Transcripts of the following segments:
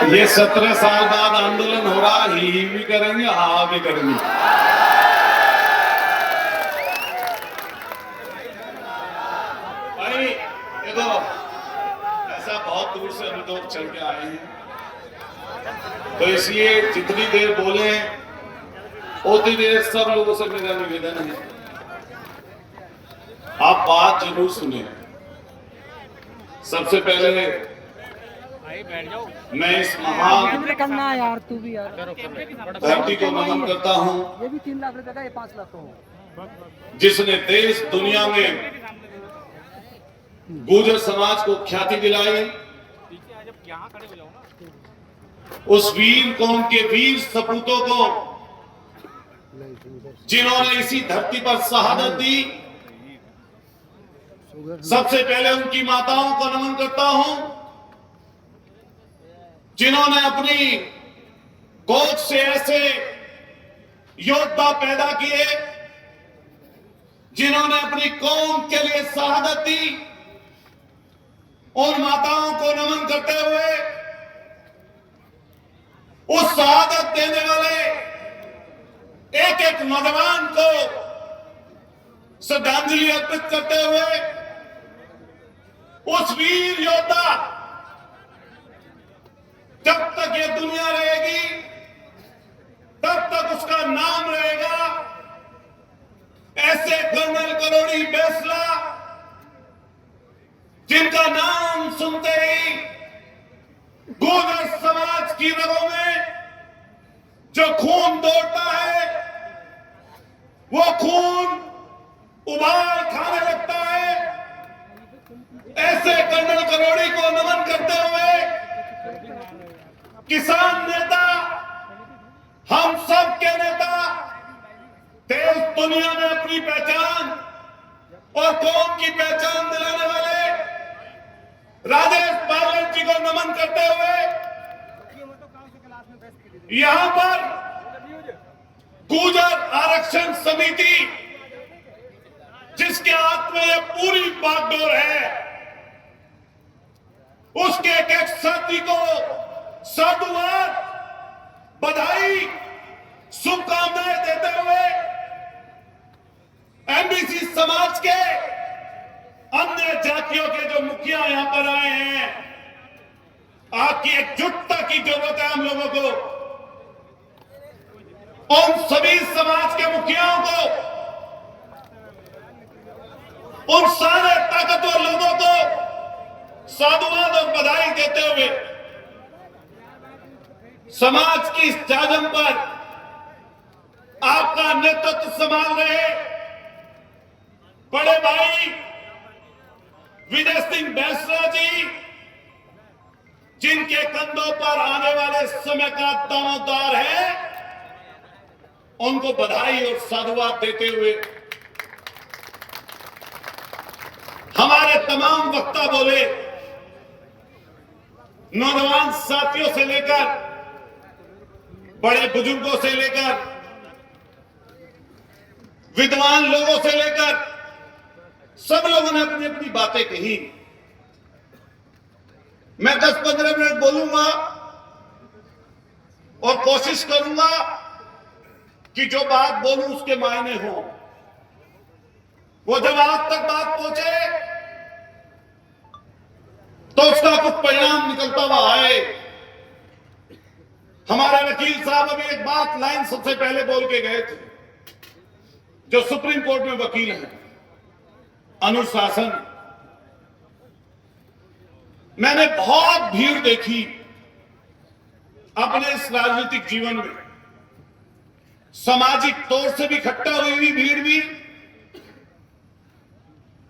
ये 17 साल बाद आंदोलन हो रहा, ही भी करेंगे, हा भी करेंगे। भाई देखो, ऐसा बहुत दूर से हम लोग चल के आए हैं, तो इसलिए जितनी देर बोले उतनी देर सब लोगों से मेरा निवेदन है, आप बात जरूर सुने। सबसे पहले मैं इस महान यार तू भी यार धरती को नमन करता हूं, ये भी 3 लाख रुपए का, ये 5 लाख का हो, जिसने देश दुनिया में गुर्जर समाज को ख्याति दिलाई। उस वीर कौम के वीर सपूतों को, जिन्होंने इसी धरती पर शहादत दी, सबसे पहले उनकी माताओं को नमन करता हूं, जिन्होंने अपनी गोद से ऐसे योद्धा पैदा किए, जिन्होंने अपनी कौम के लिए शहादत दी। उन माताओं को नमन करते हुए उस शहादत देने वाले एक एक नौजवान को श्रद्धांजलि अर्पित करते हुए, उस वीर योद्धा, जब तक ये दुनिया रहेगी तब तक उसका नाम रहेगा, ऐसे कर्नल करोड़ी बैसला, जिनका नाम सुनते ही गुर्जर समाज की रगों में जो खून दौड़ता है, वो खून उबाल खाने लगता है। ऐसे कर्नल करोड़ी को नमन करते हुए किसान नेता, हम सब के नेता, देश दुनिया में अपनी पहचान और कौम की पहचान दिलाने वाले राजेश पायलट जी को नमन करते हुए, यहां पर गुर्जर आरक्षण समिति, जिसके हाथ में यह पूरी बागडोर है, उसके एक एक साथी को साधुवाद, बधाई, शुभकामनाएं देते हुए एमबीसी समाज के अन्य जातियों के जो मुखिया यहां पर आए हैं, आपकी एकजुटता की जरूरत है हम लोगों को। उन सभी समाज के मुखियाओं को, उन सारे ताकतवर लोगों को साधुवाद और बधाई देते हुए, समाज की इस जाजम पर आपका नेतृत्व संभाल रहे बड़े भाई विजय सिंह बैसला जी, जिनके कंधों पर आने वाले समय का दामोदार है, उनको बधाई और साधुवाद देते हुए हमारे तमाम वक्ता बोले, नौजवान साथियों से लेकर बड़े बुजुर्गों से लेकर विद्वान लोगों से लेकर सब लोगों ने अपनी अपनी बातें कही। मैं 10-15 मिनट बोलूंगा और कोशिश करूंगा कि जो बात बोलूं उसके मायने हो, वो जब आप तक बात पहुंचे तो उसका कुछ परिणाम निकलता हुआ आए। हमारे वकील साहब अभी एक बात लाइन सबसे पहले बोल के गए थे, जो सुप्रीम कोर्ट में वकील हैं, अनुशासन। मैंने बहुत भीड़ देखी अपने इस राजनीतिक जीवन में, सामाजिक तौर से भी इकट्ठा हुई भीड़ भी,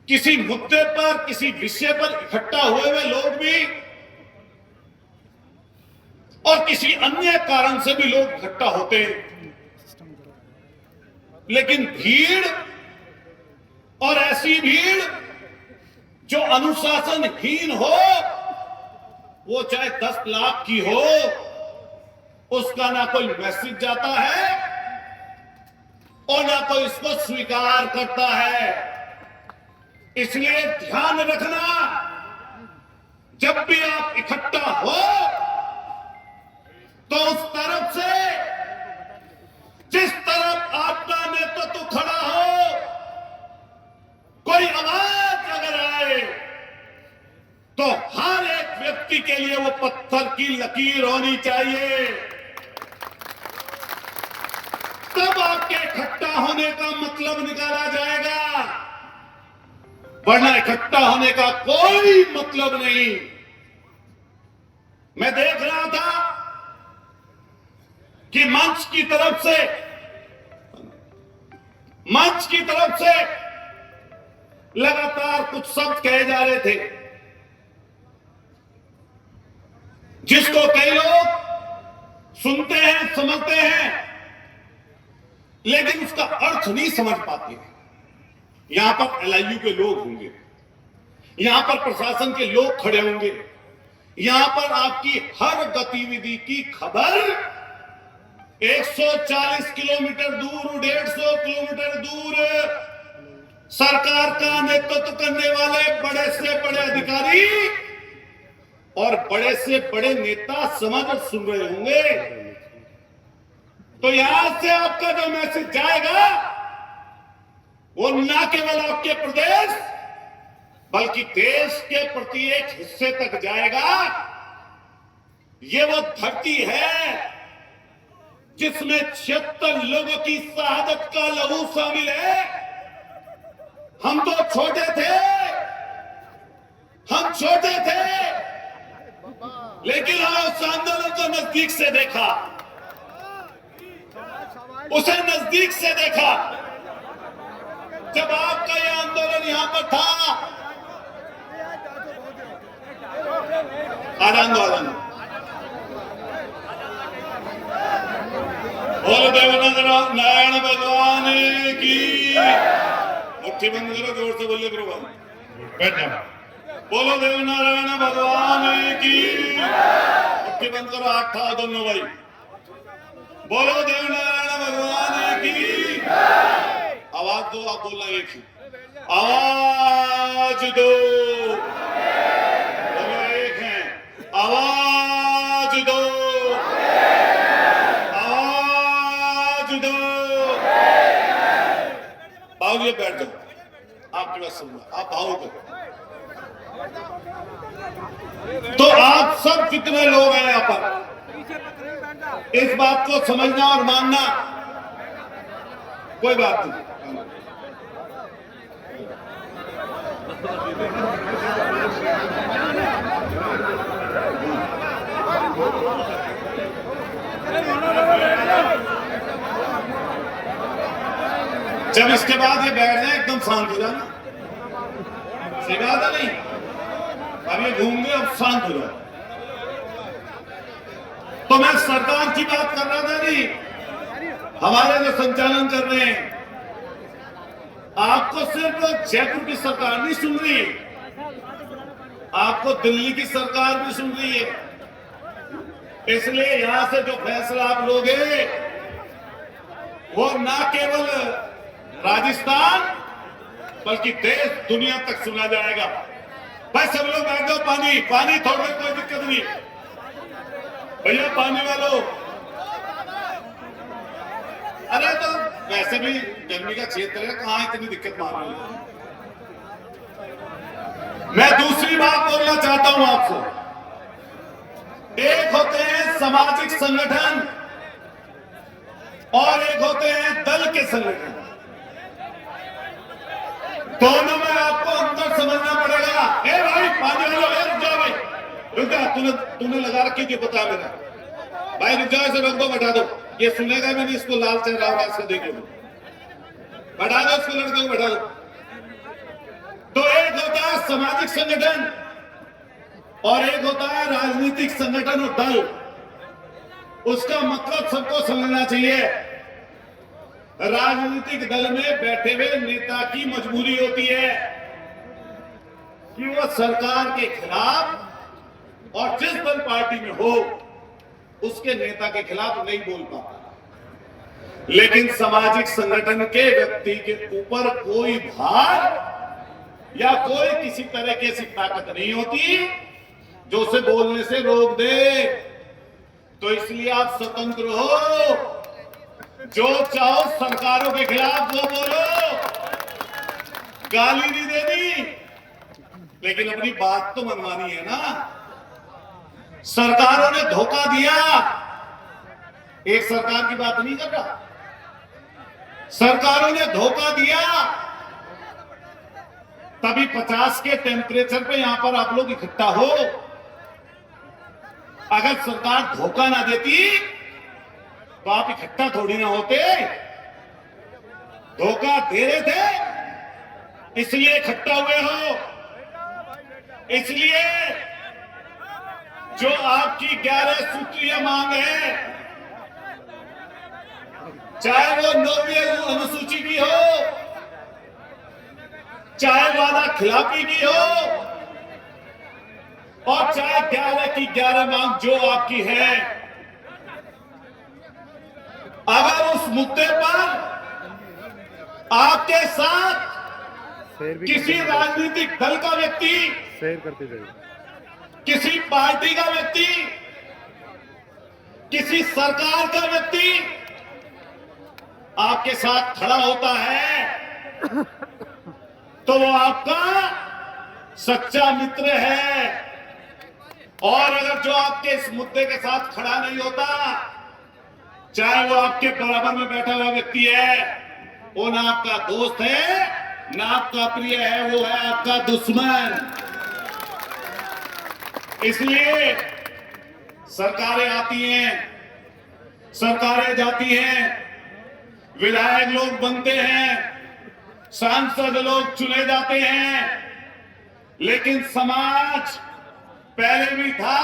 किसी मुद्दे पर, किसी विषय पर इकट्ठा हुए लोग भी, और किसी अन्य कारण से भी लोग इकट्ठा होते हैं। लेकिन भीड़, और ऐसी भीड़ जो अनुशासनहीन हो, वो चाहे 10 लाख की हो, उसका ना कोई मैसेज जाता है और ना कोई इसको स्वीकार करता है। इसलिए ध्यान रखना, जब भी आप इकट्ठा हो व्यक्ति के लिए वो पत्थर की लकीर होनी चाहिए। तब आपके इकट्ठा होने का मतलब निकाला जाएगा, वरना इकट्ठा होने का कोई मतलब नहीं। मैं देख रहा था कि मंच की तरफ से लगातार कुछ शब्द कहे जा रहे थे, जिसको कई लोग सुनते हैं, समझते हैं, लेकिन उसका अर्थ नहीं समझ पाते। यहां पर एलआईयू के लोग होंगे, यहां पर प्रशासन के लोग खड़े होंगे, यहां पर आपकी हर गतिविधि की खबर 140 किलोमीटर दूर, 150 किलोमीटर दूर सरकार का नेतृत्व करने वाले बड़े से बड़े अधिकारी और बड़े से बड़े नेता समझ और सुन रहे होंगे। तो यहां से आपका जो मैसेज जाएगा वो न केवल आपके प्रदेश बल्कि देश के प्रति एक हिस्से तक जाएगा। ये वो धरती है जिसमें 76 लोगों की शहादत का लहू शामिल है। हम तो छोटे थे, लेकिन हमने उस आंदोलन को नजदीक से देखा, उसे नजदीक से देखा। जब आपका यह आंदोलन यहां पर था, आनंद बोल देवनारायण भगवान की। मुट्ठी बंद करो, जोर से बोले करो, बैठ जाओ। बोलो देवनारायण भगवान की। मुट्ठी बंद करो, हाथ उठाओ दोनों भाई। बोलो देवनारायण भगवान की। आवाज दो, आप बोलना एक ही आवाज दो। बोलो एक है, आवाज दो, आवाज दो। बाबू जी बैठ जाओ, आपके पास सुनना, आप भावुक हो। तो आप सब कितने लोग हैं यहां पर, इस बात को समझना और मानना, कोई बात नहीं। जब इसके बाद ये बैठ जाए एकदम शांत हो जाना, सही बात है नहीं? अब ये घूमने, अब शांत हो जाओ। तो मैं सरकार की बात कर रहा था, नहीं हमारे जो संचालन कर रहे हैं, आपको सिर्फ जयपुर की सरकार नहीं सुन रही, आपको दिल्ली की सरकार भी सुन रही है। इसलिए यहां से जो फैसला आप लोगे वो ना केवल राजस्थान बल्कि देश दुनिया तक सुना जाएगा। भाई सब लोग बैठ जाओ, पानी पानी थोड़ी देर, कोई दिक्कत नहीं भैया, पानी वालों। अरे तो वैसे भी गर्मी का क्षेत्र है, कहां इतनी दिक्कत मान रही है। मैं दूसरी बात बोलना चाहता हूं आपसे। एक होते हैं सामाजिक संगठन और एक होते हैं दल के संगठन। दोनों में आपको अंतर समझना पड़ेगा। ए भाई पानी वालों, रुक जाओ भाई, रुक जा। तूने लगा रखी थी, पता मेरा भाई, रुक जाओ, इसे रोक दो, बैठा दो। ये सुनेगा भी नहीं, इसको लाल चेहरा हो रहा है, इसको देखो, बैठा दो इसको, लड़के को बैठा दो। तो एक होता है सामाजिक संगठन और एक होता है राजनीतिक संगठन और दल। उसका मतलब सबको समझना चाहिए। राजनीतिक दल में बैठे हुए नेता की मजबूरी होती है कि वो सरकार के खिलाफ और जिस दल पार्टी में हो उसके नेता के खिलाफ नहीं बोल पाता। लेकिन सामाजिक संगठन के व्यक्ति के ऊपर कोई भार या कोई किसी तरह की ऐसी ताकत नहीं होती जो उसे बोलने से रोक दे। तो इसलिए आप स्वतंत्र हो, जो चाहो सरकारों के खिलाफ वो बोलो, गाली नहीं देनी, लेकिन अपनी बात तो मनवानी है ना। सरकारों ने धोखा दिया। एक सरकार की बात नहीं कर रहा, सरकारों ने धोखा दिया, तभी 50 के टेम्परेचर पे यहां पर आप लोग इकट्ठा हो। अगर सरकार धोखा ना देती तो आप इकट्ठा थोड़ी ना होते। धोखा दे रहे थे इसलिए इकट्ठा हुए हो। इसलिए जो आपकी 11 सूत्रीय मांग है, चाहे वो 9वीं अनुसूची की हो, चाहे वादा खिलाफी की हो, और चाहे 11 की 11 मांग जो आपकी है, अगर उस मुद्दे पर आपके साथ किसी राजनीतिक दल का व्यक्ति, शेयर करते जाइए, किसी पार्टी का व्यक्ति, किसी सरकार का व्यक्ति आपके साथ खड़ा होता है तो वो आपका सच्चा मित्र है। और अगर जो आपके इस मुद्दे के साथ खड़ा नहीं होता, चाहे वो आपके बराबर में बैठा हुआ व्यक्ति है, वो ना आपका दोस्त है ना आपका प्रिय है, वो है आपका दुश्मन। इसलिए सरकारें आती हैं, सरकारें जाती हैं, विधायक लोग बनते हैं, सांसद लोग चुने जाते हैं, लेकिन समाज पहले भी था,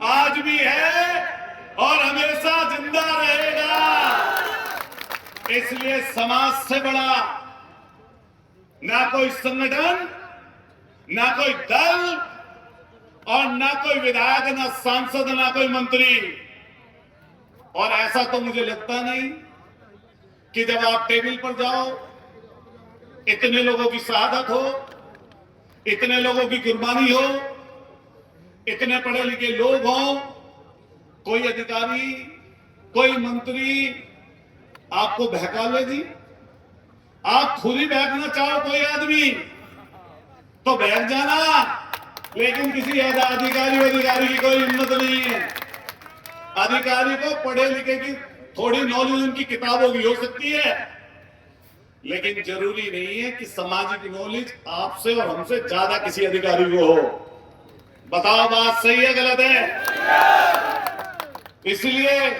आज भी है और हमेशा जिंदा रहेगा। इसलिए समाज से बड़ा ना कोई संगठन, ना कोई दल, और ना कोई विधायक, ना सांसद, ना कोई मंत्री। और ऐसा तो मुझे लगता नहीं कि जब आप टेबल पर जाओ, इतने लोगों की शहादत हो, इतने लोगों की कुर्बानी हो, इतने पढ़े लिखे लोग हों, कोई अधिकारी, कोई मंत्री आपको बहका ले जी। आप खुद ही बहकना चाहो कोई आदमी तो बहक जाना, लेकिन किसी अधिकारी की कोई हिम्मत नहीं है। अधिकारी को पढ़े लिखे की थोड़ी नॉलेज उनकी किताबों की हो सकती है, लेकिन जरूरी नहीं है कि सामाजिक नॉलेज आपसे और हमसे ज्यादा किसी अधिकारी को हो। बताओ बात सही है गलत है? इसलिए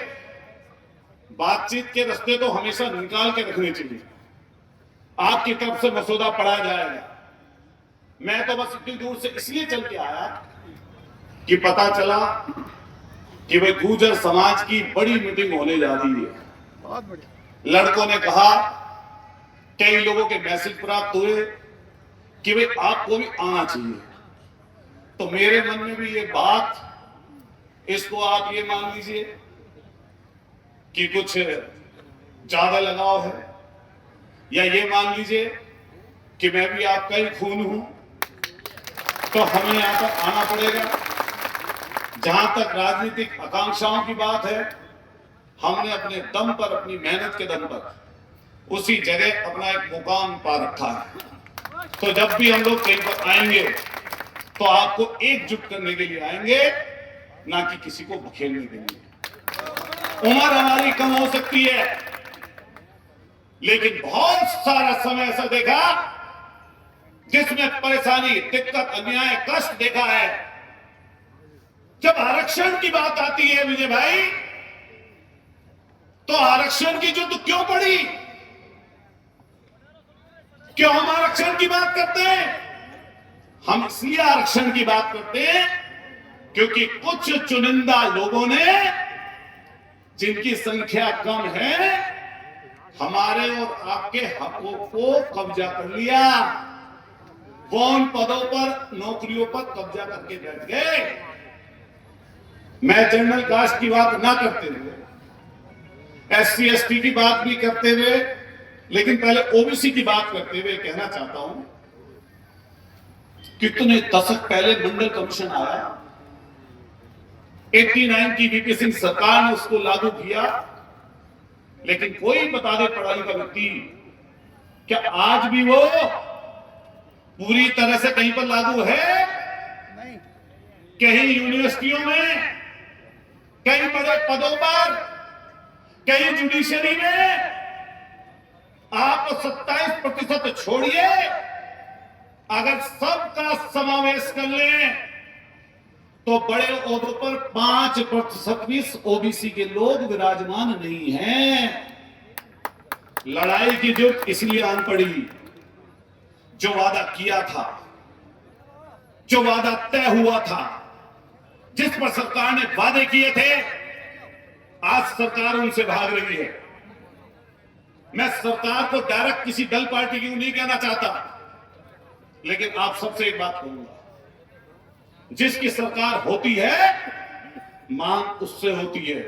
बातचीत के रास्ते तो हमेशा निकाल के रखने चाहिए। आपकी तरफ से मसौदा पढ़ा जाएगा। मैं तो बस इतनी दूर से इसलिए चल के आया कि पता चला कि भाई गुर्जर समाज की बड़ी मीटिंग होने जा रही है। बहुत बढ़िया। लड़कों ने कहा, कई लोगों के मैसेज प्राप्त हुए कि भाई आपको भी आना चाहिए। तो मेरे मन में भी ये बात, इसको आप ये मान लीजिए कि कुछ ज्यादा लगाव है, या ये मान लीजिए कि मैं भी आपका ही खून हूं, तो हमें यहां पर आना पड़ेगा। जहां तक राजनीतिक आकांक्षाओं की बात है, हमने अपने दम पर, अपनी मेहनत के दम पर उसी जगह अपना एक मुकाम पा रखा है। तो जब भी हम लोग कहीं पर आएंगे तो आपको एकजुट करने के लिए आएंगे, ना कि किसी को बखेरने के लिए। उम्र हमारी कम हो सकती है, लेकिन बहुत सारा समय ऐसा देखा जिसमें परेशानी, दिक्कत, अन्याय, कष्ट देखा है। जब आरक्षण की बात आती है विजय भाई, तो आरक्षण की युद्ध क्यों पड़ी? क्यों हम आरक्षण की बात करते हैं? हम इसलिए आरक्षण की बात करते हैं क्योंकि कुछ चुनिंदा लोगों ने, जिनकी संख्या कम है, हमारे और आपके हकों को कब्जा कर लिया। वो उन पदों पर, नौकरियों पर कब्जा करके बैठ गए। मैं जनरल कास्ट की बात ना करते हुए, SC ST की बात भी करते हुए, लेकिन पहले OBC की बात करते हुए कहना चाहता हूं, कितने दशक पहले मंडल कमीशन आया, 89 की VP सिंह सरकार ने उसको लागू किया, लेकिन कोई बता दे पढ़ा लिखा व्यक्ति, क्या आज भी वो पूरी तरह से कहीं पर लागू है? कहीं यूनिवर्सिटियों में, कई बड़े पदों पर, कई जुडिशरी में आप 27% छोड़िए, अगर सबका समावेश कर लें तो बड़े ओहदों पर 5% भी ओबीसी के लोग विराजमान नहीं हैं। लड़ाई की जुट इसलिए आन पड़ी, जो वादा किया था, जो वादा तय हुआ था, जिस पर सरकार ने वादे किए थे, आज सरकार उनसे भाग रही है। मैं सरकार को डायरेक्ट किसी दल पार्टी की नहीं कहना चाहता, लेकिन आप सबसे एक बात कहूंगा, जिसकी सरकार होती है मांग उससे होती है,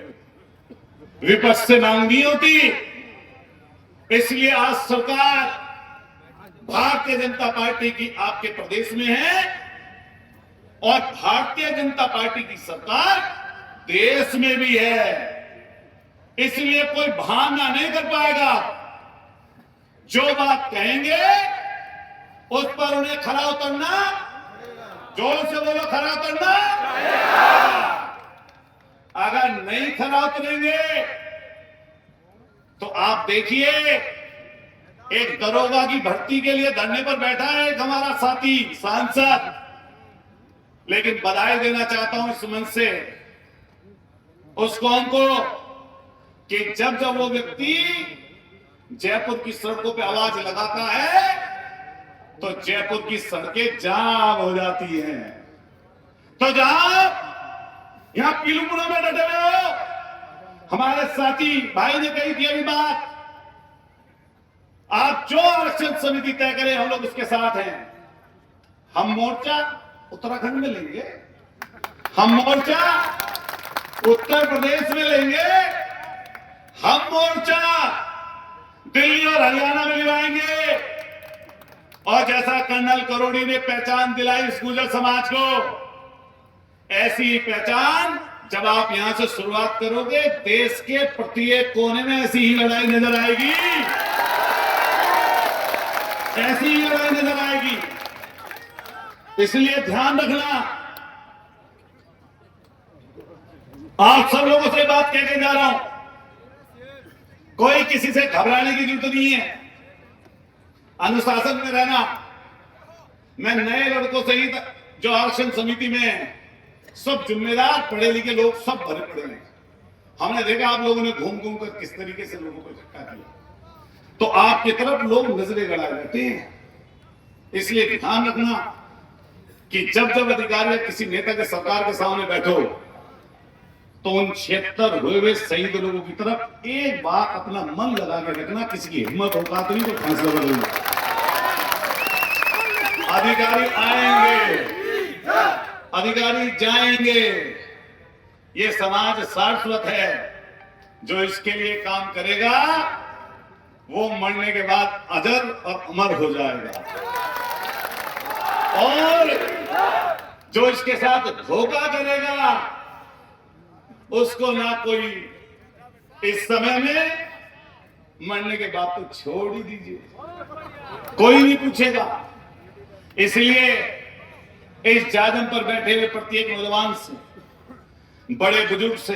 विपक्ष से मांग नहीं होती। इसलिए आज सरकार भारतीय जनता पार्टी की आपके प्रदेश में है और भारतीय जनता पार्टी की सरकार देश में भी है। इसलिए कोई बहाना नहीं कर पाएगा। जो बात कहेंगे उस पर उन्हें खरा उतरना, जोर से बोलो, खरा उतरना। अगर नहीं खरा उतरेंगे तो आप देखिए, एक दरोगा की भर्ती के लिए धरने पर बैठा है एक हमारा साथी सांसद, लेकिन बधाई देना चाहता हूं इस मंच से उस कौम को कि जब जब वो व्यक्ति जयपुर की सड़कों पे आवाज लगाता है तो जयपुर की सड़कें जाम हो जाती हैं। तो जहां यहां पीलूपुरा में डटे हुए हो, हमारे साथी भाई ने कही थी अभी बात, आप जो आरक्षण समिति तय करें हम लोग उसके साथ हैं। हम मोर्चा उत्तराखंड में लेंगे, हम मोर्चा उत्तर प्रदेश में लेंगे, हम मोर्चा दिल्ली और हरियाणा में लिवाएंगे। और जैसा कर्नल करोड़ी ने पहचान दिलाई इस गुर्जर समाज को, ऐसी ही पहचान जब आप यहां से शुरुआत करोगे, देश के प्रत्येक कोने में ऐसी ही लड़ाई नजर आएगी, ऐसी ही लड़ाई नजर आएगी। इसलिए ध्यान रखना, आप सब लोगों से बात कह के जा रहा हूं, कोई किसी से घबराने की जरूरत नहीं है। अनुशासन में रहना। मैं नए लड़कों से ही जो आरक्षण समिति में सब जिम्मेदार पढ़े लिखे लोग सब भरे पड़े हैं, हमने देखा आप लोगों ने घूम घूम कर किस तरीके से लोगों को इकट्ठा किया, तो आपकी तरफ लोग नजरें गड़ाए रहते हैं। इसलिए ध्यान रखना कि जब जब अधिकारी किसी नेता के सरकार के सामने बैठो तो उन 76 हुए हुए शहीद लोगों की तरफ एक बार अपना मन लगा के रखना, किसी की हिम्मत होगा तो नहीं तो फैसला बदलना। अधिकारी आएंगे, अधिकारी जाएंगे, ये समाज शाश्वत है। जो इसके लिए काम करेगा वो मरने के बाद अजर और अमर हो जाएगा, और जो इसके साथ धोखा करेगा उसको ना कोई इस समय में, मरने के बाद तो छोड़ ही दीजिए, कोई नहीं पूछेगा। इसलिए इस जाजम पर बैठे हुए प्रत्येक नौजवान से, बड़े बुजुर्ग से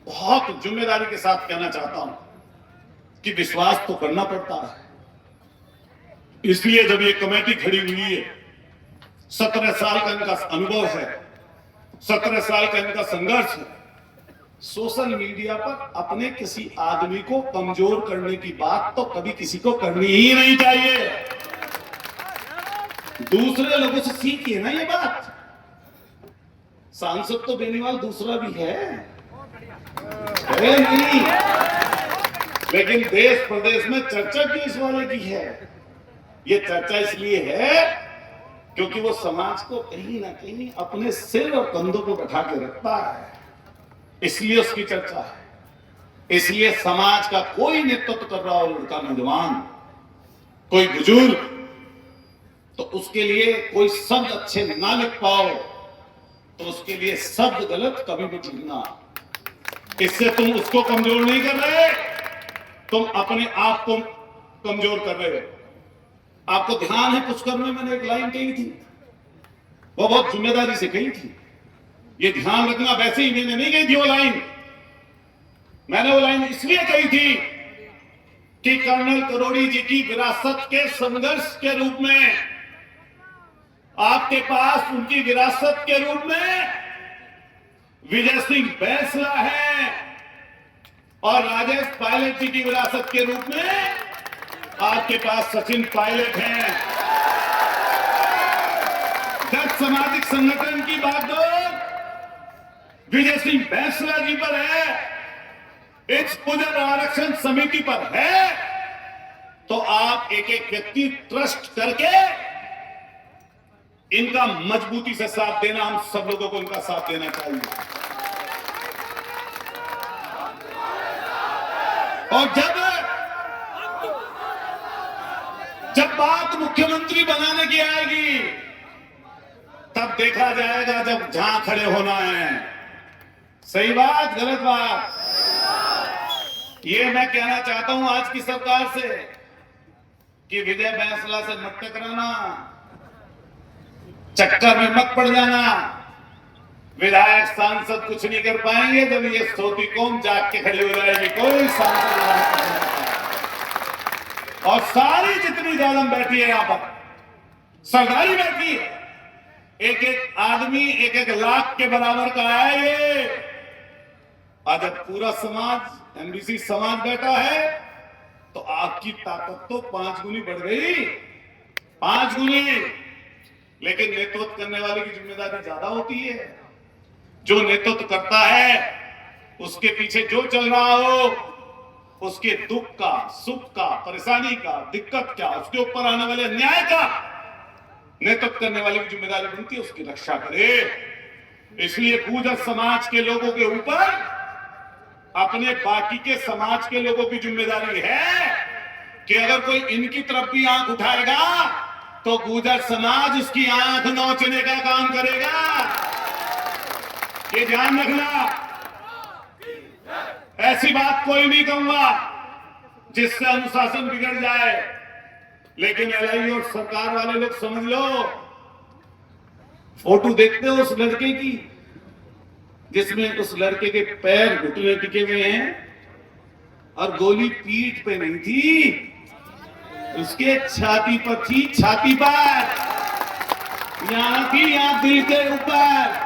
बहुत जिम्मेदारी के साथ कहना चाहता हूं कि विश्वास तो करना पड़ता है। इसलिए जब ये कमेटी खड़ी हुई है, 17 साल का इनका अनुभव है, 17 साल का इनका संघर्ष है। सोशल मीडिया पर अपने किसी आदमी को कमजोर करने की बात तो कभी किसी को करनी ही नहीं चाहिए। दूसरे लोगों से सीखिए ना ये बात। सांसद तो बेनीवाल दूसरा भी है नहीं, लेकिन देश प्रदेश में चर्चा की इस वाले की है। ये चर्चा इसलिए है क्योंकि वो समाज को कहीं ना कहीं अपने सिर और कंधों को बैठा के रखता है, इसलिए उसकी चर्चा है। इसलिए समाज का कोई नेतृत्व कर रहा हो, लड़का नौजवान, कोई बुजुर्ग, तो उसके लिए कोई शब्द अच्छे ना लिख पाओ तो उसके लिए शब्द गलत कभी मत लिखना। इससे तुम उसको कमजोर नहीं कर रहे, तुम अपने आप को कमजोर कर रहे हो। आपको ध्यान है पुष्कर में मैंने एक लाइन कही थी, वो बहुत जिम्मेदारी से कही थी ये ध्यान रखना, वैसे ही मैंने नहीं कही थी वो लाइन। मैंने वो लाइन इसलिए कही थी कि कर्नल करोड़ी जी की विरासत के संघर्ष के रूप में आपके पास उनकी विरासत के रूप में विजय सिंह बैंसला है और राजेश पायलट जी की विरासत के रूप में आपके पास सचिन पायलट हैं। जब सामाजिक संगठन की बागडोर विजय सिंह बैंसला जी पर है, इस पुनर् आरक्षण समिति पर है, तो आप एक एक व्यक्ति ट्रस्ट करके इनका मजबूती से साथ देना, हम सब लोगों को इनका साथ देना चाहिए। और जब बात मुख्यमंत्री बनाने की आएगी तब देखा जाएगा, जब जहां खड़े होना है। सही बात, गलत बात? ये मैं कहना चाहता हूं आज की सरकार से कि विजय बैंसला से मत टकराना, चक्कर में मत पड़ जाना। विधायक सांसद कुछ नहीं कर पाएंगे जब ये सोती कौम जाग के खड़ी हो जाएगी। कोई सांसद नहीं कर पाएगा। और सारी जितनी जालम बैठी है यहां पर, सरदारी बैठी है, एक एक आदमी एक एक लाख के बराबर का है ये। आज जब पूरा समाज एमबीसी समाज बैठा है तो आपकी ताकत तो 5 गुनी बढ़ गई, 5 गुनी। लेकिन नेतृत्व करने वाले की जिम्मेदारी ज्यादा होती है। जो नेतृत्व करता है उसके पीछे जो चल रहा हो, उसके दुख का, सुख का, परेशानी का, दिक्कत क्या, उसके ऊपर आने वाले अन्याय का नेतृत्व करने वाले की जिम्मेदारी बनती है उसकी रक्षा करे। इसलिए गुर्जर समाज के लोगों के ऊपर अपने बाकी के समाज के लोगों की जिम्मेदारी है कि अगर कोई इनकी तरफ भी आंख उठाएगा तो गुर्जर समाज उसकी आंख नोचने का काम करेगा। ये ध्यान रखना। ऐसी बात कोई नहीं कहूंगा जिससे अनुशासन बिगड़ जाए, लेकिन एलआई और सरकार वाले लोग समझ लो। फोटो देखते हो उस लड़के की जिसमें उस लड़के के पैर घुटने टिके हुए हैं और गोली पीठ पे नहीं थी, उसके छाती पर थी, छाती पर, यहां थी, यहां दिल के ऊपर।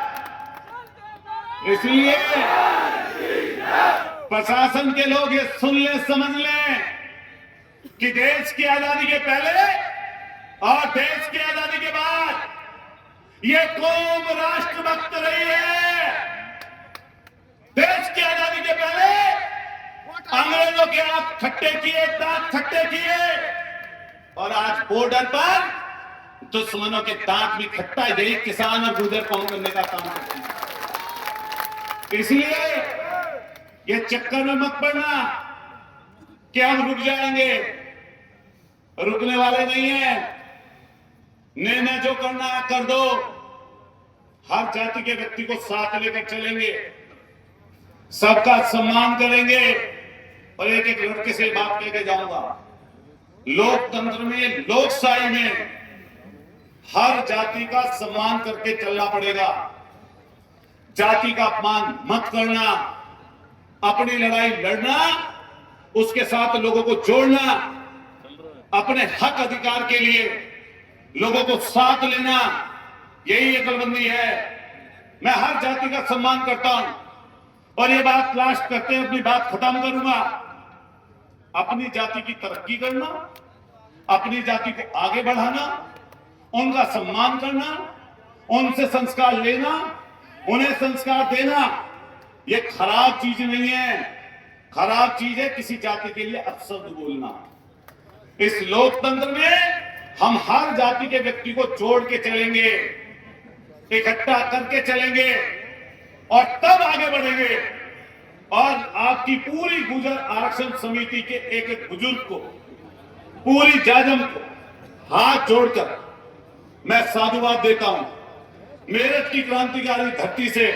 इसलिए प्रशासन के लोग ये सुन ले, समझ ले कि देश की आजादी के पहले और देश की आजादी के बाद ये कौम राष्ट्रभक्त रही है। देश की आजादी के पहले अंग्रेजों के हाथ खट्टे किए, दांत खट्टे किए, और आज बॉर्डर पर दुश्मनों के दांत भी खट्टा यही किसान और गुर्जर कौम करने का काम करते हैं। इसलिए ये चक्कर में मत पड़ना कि हम रुक जाएंगे, रुकने वाले नहीं है। निर्णय जो करना है कर दो। हर जाति के व्यक्ति को साथ लेकर चलेंगे, सबका सम्मान करेंगे। और एक एक लड़के से बात कह के जाऊंगा, लोकतंत्र में, लोकशाही में हर जाति का सम्मान करके चलना पड़ेगा। जाति का अपमान मत करना, अपनी लड़ाई लड़ना, उसके साथ लोगों को जोड़ना, अपने हक अधिकार के लिए लोगों को साथ लेना, यही अकलमंदी है। मैं हर जाति का सम्मान करता हूं और ये बात लास्ट करते हैं अपनी बात खत्म करूंगा। अपनी जाति की तरक्की करना, अपनी जाति को आगे बढ़ाना, उनका सम्मान करना, उनसे संस्कार लेना, उन्हें संस्कार देना, ये खराब चीज नहीं है। खराब चीज है किसी जाति के लिए अपशब्द बोलना। इस लोकतंत्र में हम हर जाति के व्यक्ति को जोड़ के चलेंगे, इकट्ठा करके चलेंगे और तब आगे बढ़ेंगे। और आपकी पूरी गुर्जर आरक्षण समिति के एक एक बुजुर्ग को, पूरी जाजम को हाथ जोड़कर मैं साधुवाद देता हूं। मेरठ की क्रांतिकारी धरती से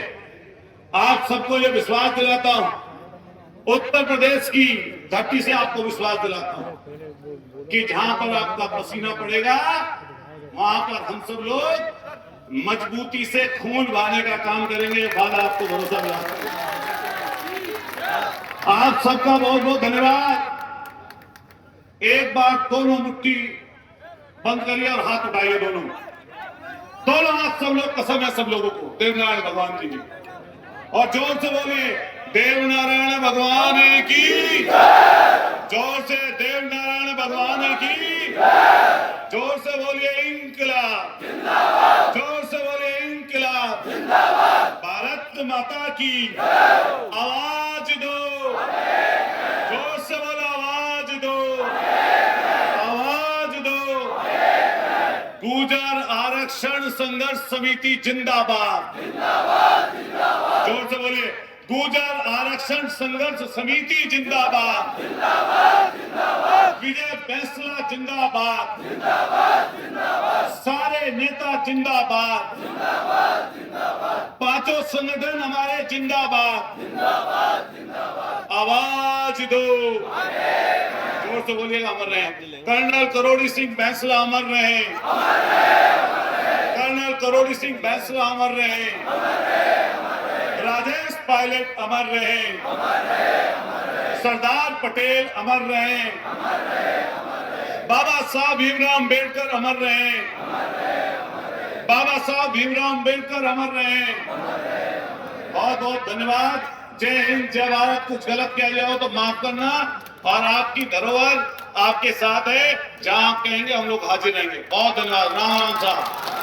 आप सबको यह विश्वास दिलाता हूं, उत्तर प्रदेश की धरती से आपको विश्वास दिलाता हूं कि जहां पर आपका पसीना पड़ेगा वहां पर हम सब लोग मजबूती से खून बहाने का काम करेंगे, वादा आपको भरोसा दिला। आप सबका बहुत बहुत धन्यवाद। एक बार दोनों मुट्ठी बंद करिए और हाथ उठाइए, दोनों हाथ सब लोग, कसम है सब लोगों को देवनारायण भगवान जी की, और जोर से बोलिए देवनारायण भगवान की, जोर से देवनारायण भगवान की, जोर से बोलिए इंकलाब, जोर से बोलिए इंकलाब, भारत माता की आवाज दो, जोर से बोलो आवाज दो, आवाज दो। गुर्जर आरक्षण संघर्ष समिति जिंदाबाद, जोर से बोलिए गुर्जर आरक्षण संघर्ष समिति जिंदाबाद, विजय फैसला जिंदाबाद, सारे नेता जिंदाबाद, पांचों संगठन हमारे जिंदाबाद, आवाज दो, जोर से बोलिएगा अमर रहे। कर्नल करोड़ी सिंह बैंसला अमर रहे, कर्नल करोड़ी सिंह बैंसला अमर रहे, राजेश पायलट अमर रहे, सरदार पटेल अमर रहे, बाबा साहब भीमराव अम्बेडकर अमर रहे, बाबा साहब भीमराव अम्बेडकर अमर रहे। बहुत बहुत धन्यवाद। जय हिंद, जय भारत। कुछ गलत किया गया हो तो माफ करना, और आपकी धरोहर आपके साथ है, जहां आप कहेंगे हम लोग हाजिर रहेंगे। बहुत धन्यवाद। राम राम साहब।